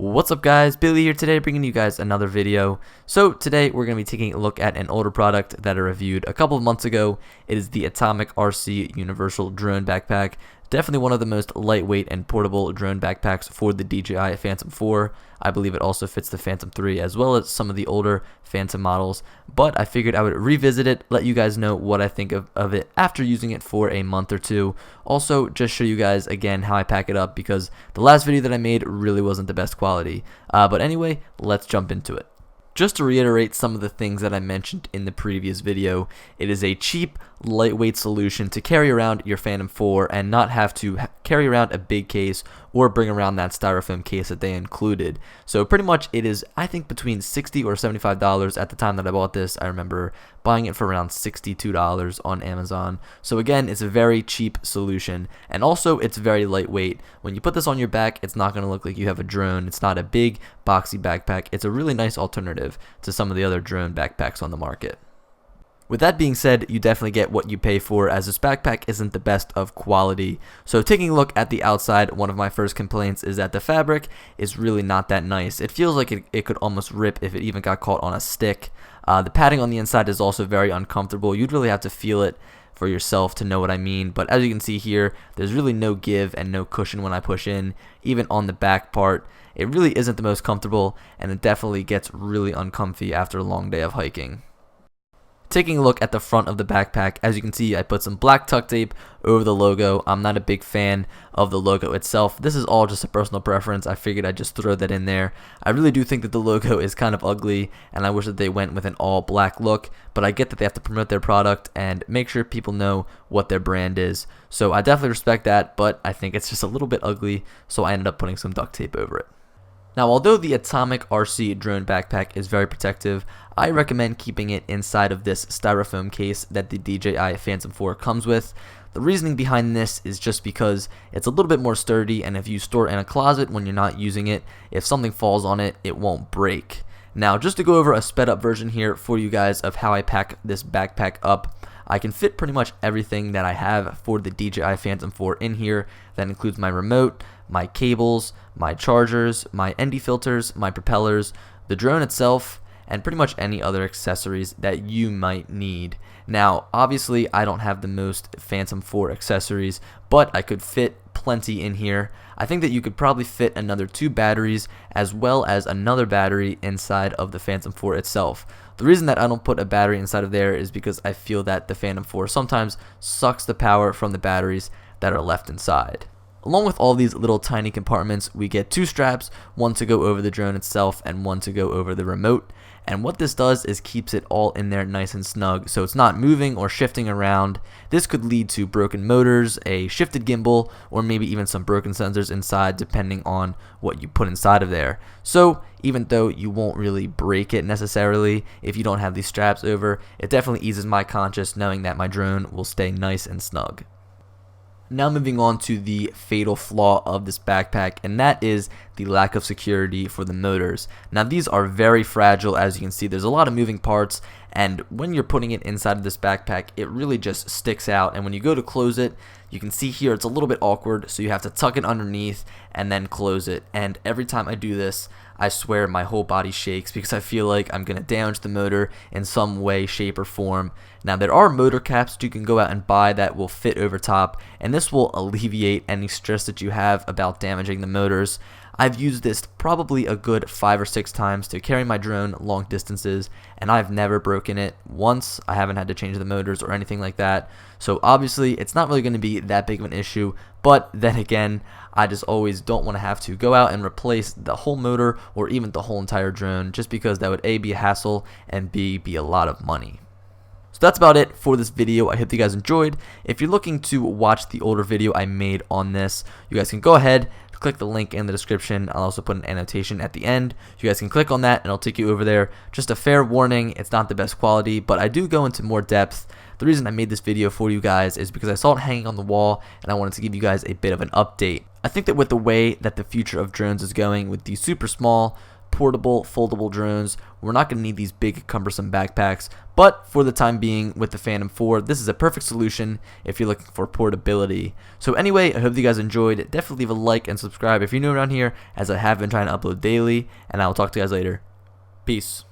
What's up guys, Billy here today bringing you guys another video. So today we're going to be taking a look at an older product that I reviewed a couple of months ago. It is the Atomik RC Universal Drone Backpack. Definitely one of the most lightweight and portable drone backpacks for the DJI Phantom 4. I believe it also fits the Phantom 3 as well as some of the older Phantom models. But I figured I would revisit it, let you guys know what I think of it after using it for a month or two. Also, just show you guys again how I pack it up because the last video that I made really wasn't the best quality. But anyway, let's jump into it. Just to reiterate some of the things that I mentioned in the previous video, it is a cheap, lightweight solution to carry around your Phantom 4 and not have to carry around a big case or bring around that styrofoam case that they included. So pretty much it is, I think, between $60 or $75 at the time that I bought this. I remember buying it for around $62 on Amazon. So again, it's a very cheap solution, and also it's very lightweight. When you put this on your back, it's not going to look like you have a drone. It's not a big boxy backpack. It's a really nice alternative to some of the other drone backpacks on the market. With that being said, you definitely get what you pay for, as this backpack isn't the best of quality. So taking a look at the outside, one of my first complaints is that the fabric is really not that nice. It feels like it could almost rip if it even got caught on a stick. The padding on the inside is also very uncomfortable. You'd really have to feel it for yourself to know what I mean, but as you can see here, there's really no give and no cushion when I push in, even on the back part. It really isn't the most comfortable, and it definitely gets really uncomfy after a long day of hiking. Taking a look at the front of the backpack, as you can see, I put some black tuck tape over the logo. I'm not a big fan of the logo itself. This is all just a personal preference. I figured I'd just throw that in there. I really do think that the logo is kind of ugly, and I wish that they went with an all black look, but I get that they have to promote their product and make sure people know what their brand is. So I definitely respect that, but I think it's just a little bit ugly, so I ended up putting some duct tape over it. Now, although the Atomik RC drone backpack is very protective, I recommend keeping it inside of this styrofoam case that the DJI Phantom 4 comes with. The reasoning behind this is just because it's a little bit more sturdy, and if you store it in a closet when you're not using it, if something falls on it, it won't break. Now, just to go over a sped up version here for you guys of how I pack this backpack up, I can fit pretty much everything that I have for the DJI Phantom 4 in here. That includes my remote, my cables, my chargers, my ND filters, my propellers, the drone itself, and pretty much any other accessories that you might need. Now, obviously, I don't have the most Phantom 4 accessories, but I could fit plenty in here. I think that you could probably fit another 2 batteries as well as another battery inside of the Phantom 4 itself. The reason that I don't put a battery inside of there is because I feel that the Phantom 4 sometimes sucks the power from the batteries that are left inside. Along with all these little tiny compartments, we get 2 straps, one to go over the drone itself and one to go over the remote. And what this does is keeps it all in there nice and snug, so it's not moving or shifting around. This could lead to broken motors, a shifted gimbal, or maybe even some broken sensors inside, depending on what you put inside of there. So even though you won't really break it necessarily if you don't have these straps over, it definitely eases my conscience knowing that my drone will stay nice and snug. Now moving on to the fatal flaw of this backpack, and that is the lack of security for the motors. Now these are very fragile. As you can see, there's a lot of moving parts, and when you're putting it inside of this backpack, it really just sticks out, and when you go to close it, you can see here it's a little bit awkward, so you have to tuck it underneath and then close it. And every time I do this, I swear my whole body shakes because I feel like I'm going to damage the motor in some way, shape, or form. Now there are motor caps that you can go out and buy that will fit over top, and this will alleviate any stress that you have about damaging the motors. I've used this probably a good 5 or 6 times to carry my drone long distances, and I've never broken it once. I haven't had to change the motors or anything like that. So obviously it's not really going to be that big of an issue, but then again, I just always don't want to have to go out and replace the whole motor or even the whole entire drone, just because that would A, be a hassle, and B, be a lot of money. So that's about it for this video. I hope you guys enjoyed. If you're looking to watch the older video I made on this, you guys can go ahead, click the link in the description. I'll also put an annotation at the end. You guys can click on that and it'll take you over there. Just a fair warning, it's not the best quality, but I do go into more depth. The reason I made this video for you guys is because I saw it hanging on the wall and I wanted to give you guys a bit of an update. I think that with the way that the future of drones is going, with these super small, portable, foldable drones. We're not going to need these big, cumbersome backpacks, but for the time being with the Phantom 4, this is a perfect solution if you're looking for portability. So anyway, I hope you guys enjoyed. Definitely leave a like and subscribe if you're new around here, as I have been trying to upload daily, and I will talk to you guys later. Peace.